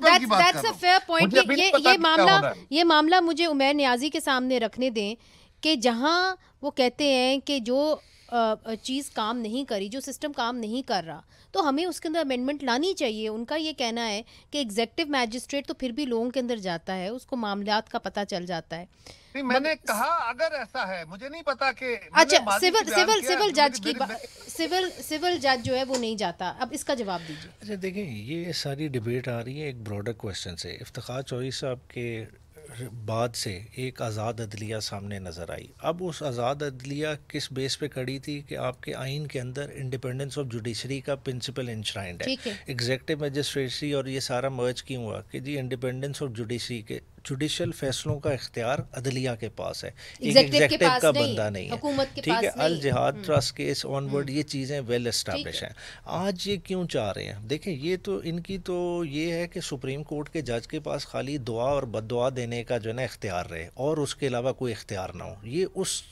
that's a fair point. یہ معاملہ مجھے عمیر نیازی کے سامنے رکھنے دیں کہ جہاں وہ کہتے ہیں کہ جو چیز کام نہیں کری, جو سسٹم کام نہیں کر رہا, تو ہمیں اس کے اندر امینڈمنٹ لانی چاہیے. ان کا یہ کہنا ہے کہ ایگزیکٹو میجسٹریٹ تو پھر بھی لوگوں کے اندر جاتا ہے, اس کو معاملات کا پتہ چل جاتا ہے. میں نے کہا اگر ایسا ہے, مجھے نہیں پتا کہ اچھا سول جج جو ہے وہ نہیں جاتا, اب اس کا جواب دیجیے. اچھا دیکھیں, یہ ساری ڈبیٹ آ رہی ہے ایک براڈر کویسچن سے. افتخار چوہدری صاحب کے بعد سے ایک آزاد عدلیہ سامنے نظر آئی. اب اس آزاد عدلیہ کس بیس پہ کھڑی تھی کہ آپ کے آئین کے اندر انڈیپینڈنس آف جوڈیشری کا پرنسپل انشرائنڈ ہے. ایگزیکٹو میجسٹریسی اور یہ سارا مرج کیوں ہوا کہ جی انڈیپینڈنس آف جوڈیشری کے جوڈیشل فیصلوں کا اختیار عدلیہ کے پاس ہے, ایک ایگزیکٹو کا بندہ نہیں ہے. ٹھیک ہے, الجہاد ٹرسٹ کیس آن ورڈ یہ چیزیں ویل اسٹیبلش ہیں. آج یہ کیوں چاہ رہے ہیں؟ دیکھیں یہ تو ان کی تو یہ ہے کہ سپریم کورٹ کے جج کے پاس خالی دعا اور بد دعا دینے کا جو ہے نا اختیار رہے اور اس کے علاوہ کوئی اختیار نہ ہو, یہ اس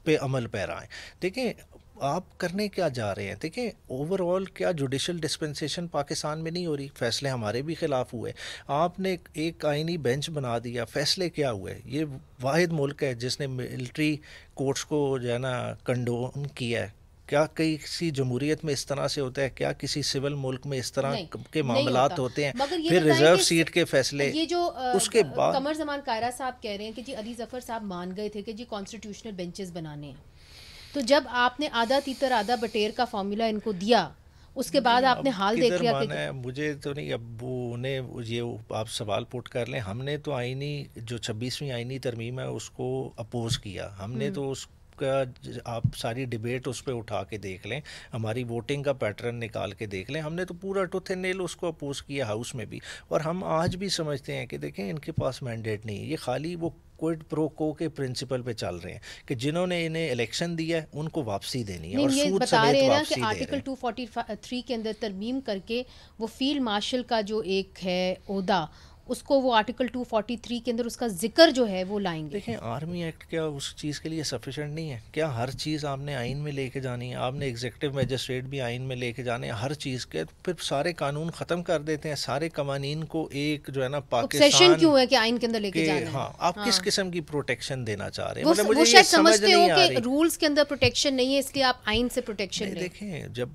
پہ عمل پیرا ہیں. دیکھیں آپ کرنے کیا جا رہے ہیں. دیکھیں اوور آل کیا جوڈیشل ڈسپنسیشن پاکستان میں نہیں ہو رہی, فیصلے ہمارے بھی خلاف ہوئے. آپ نے ایک آئینی بینچ بنا دیا, فیصلے کیا ہوئے؟ یہ واحد ملک ہے جس نے ملٹری کورٹس کو جو ہے نا کنڈون کیا ہے. کیا کسی جمہوریت میں اس طرح سے ہوتا ہے؟ کیا کسی سول ملک میں اس طرح کے معاملات ہوتے ہیں؟ پھر ریزرو سیٹ کے فیصلے یہ جو اس کے بعد قمر زمان کائرہ صاحب کہہ رہے ہیں کہ جی علی ظفر صاحب مان گئے تھے کہ جی کانسٹیٹیوشنل بینچز بنانے ہیں, تو جب آپ نے آدھا تیتر آدھا بٹیر کا فارمولا ان کو دیا, اس کے بعد آپ نے حال دیکھ لیا کہ مجھے تو نہیں. اب انہیں یہ آپ سوال پوٹ کر لیں, ہم نے تو آئینی جو 26ویں آئینی ترمیم ہے اس کو اپوز کیا. ہم نے تو اس کا آپ ساری ڈبیٹ اس پہ اٹھا کے دیکھ لیں, ہماری ووٹنگ کا پیٹرن نکال کے دیکھ لیں, ہم نے تو پورا ٹوتھ اینڈ نیل اس کو اپوز کیا ہاؤس میں بھی. اور ہم آج بھی سمجھتے ہیں کہ دیکھیں ان کے پاس مینڈیٹ نہیں ہے, یہ خالی وہ کوئڈ پرو کو کے پرنسپل پہ چل رہے ہیں کہ جنہوں نے انہیں الیکشن دیا ہے ان کو واپسی دینی ہے, اور سود سمیت واپسی دے رہے ہیں. آرٹیکل 243 کے اندر ترمیم کر کے وہ فیلڈ مارشل کا جو ایک ہے عہدہ, اس کو وہ آرٹیکل 243 کے اندر اس کا ذکر جو ہے وہ لائیں گے. دیکھیں آرمی ایکٹ کیا اس چیز کے لیے سفیشینٹ نہیں ہے؟ کیا ہر چیز آپ نے آئین میں لے کے جانی ہے؟ آپ نے ایگزیکٹو میجسٹریٹ بھی آئین میں لے کے جانے ہر چیز کے, پھر سارے قانون ختم کر دیتے ہیں, سارے قوانین کو ایک جو ہے نا پاکستان کیوں ہے کہ آئین کے اندر لے کے جانا ہے؟ ہاں, آپ کس قسم کی پروٹیکشن دینا چاہ رہے ہیں؟ وہ شاید سمجھتے ہو کہ رولز کے اندر پروٹیکشن نہیں ہے, اس لیے آپ آئین سے پروٹیکشن لیں. دیکھیں جب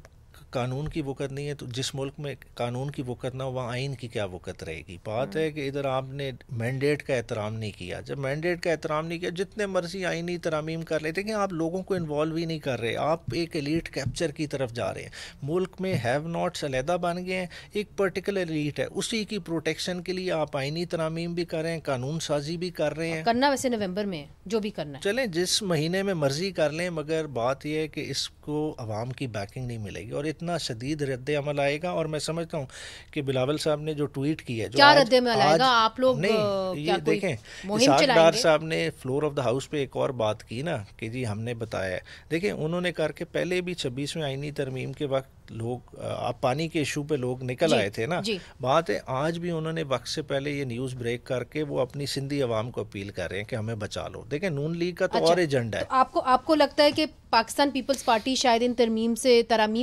قانون کی وقت نہیں ہے تو جس ملک میں قانون کی وقت نہ ہو وہاں آئین کی کیا وقت رہے گی؟ بات ہے کہ ادھر آپ نے مینڈیٹ کا احترام نہیں کیا. جب مینڈیٹ کا احترام نہیں کیا, جتنے مرضی آئینی ترامیم کر لیتے کہ آپ لوگوں کو انوالو ہی نہیں کر رہے, آپ ایک ایلیٹ کیپچر کی طرف جا رہے ہیں. ملک میں ہیو ناٹس علیحدہ بن گئے ہیں, ایک پرٹیکولر ایلیٹ ہے, اسی کی پروٹیکشن کے لیے آپ آئینی ترامیم بھی کر رہے ہیں, قانون سازی بھی کر رہے ہیں. کرنا ویسے نومبر میں جو بھی کرنا ہے چلیں جس مہینے میں مرضی کر لیں, مگر بات یہ ہے کہ اس کو عوام کی بیکنگ نہیں ملے گی اور اتنا شدید رد عمل آئے گا. اور میں سمجھتا ہوں کہ بلاول صاحب نے جو ٹویٹ کی ہے, جو کیا رد عمل آئے گا؟ آپ لوگ نہیں یہ دیکھیں, اسحاق ڈار صاحب نے فلور آف دا ہاؤس پہ ایک اور بات کی نا کہ جی ہم نے بتایا ہے. دیکھیں انہوں نے کر کے پہلے بھی 26ویں آئینی ترمیم کے وقت لوگ آپ پانی کے ایشو پہ لوگ نکل آئے تھے نا, بات ہے آج بھی انہوں نے وقت سے پہلے یہ نیوز بریک کر کے وہ اپنی سندھی عوام کو اپیل کر رہے ہیں کہ ہمیں بچا لو. دیکھیں نون لیگ کا تو اور ایجنڈا ہے. آپ کو لگتا ہے کہ پاکستان پیپلز پارٹی شاید ان ترامیم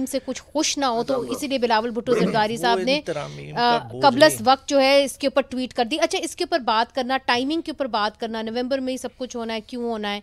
سے کچھ خوش نہ ہو, تو اسی لیے بلاول بھٹو زرداری صاحب نے قبل از وقت جو ہے اس کے اوپر ٹویٹ کر دی. اچھا اس کے اوپر بات کرنا, ٹائمنگ کے اوپر بات کرنا, نومبر میں ہی سب کچھ ہونا ہے, کیوں ہونا ہے,